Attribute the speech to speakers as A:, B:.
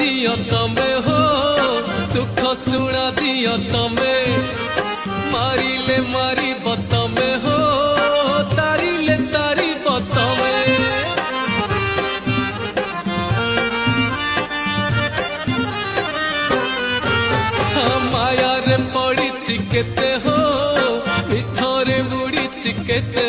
A: दिया तमे हो दुख सुना दिया तमे मारी बतमे हो तारी बतमे माया रे पड़ी चिकेते हो मिठरे मुड़ी चिकेते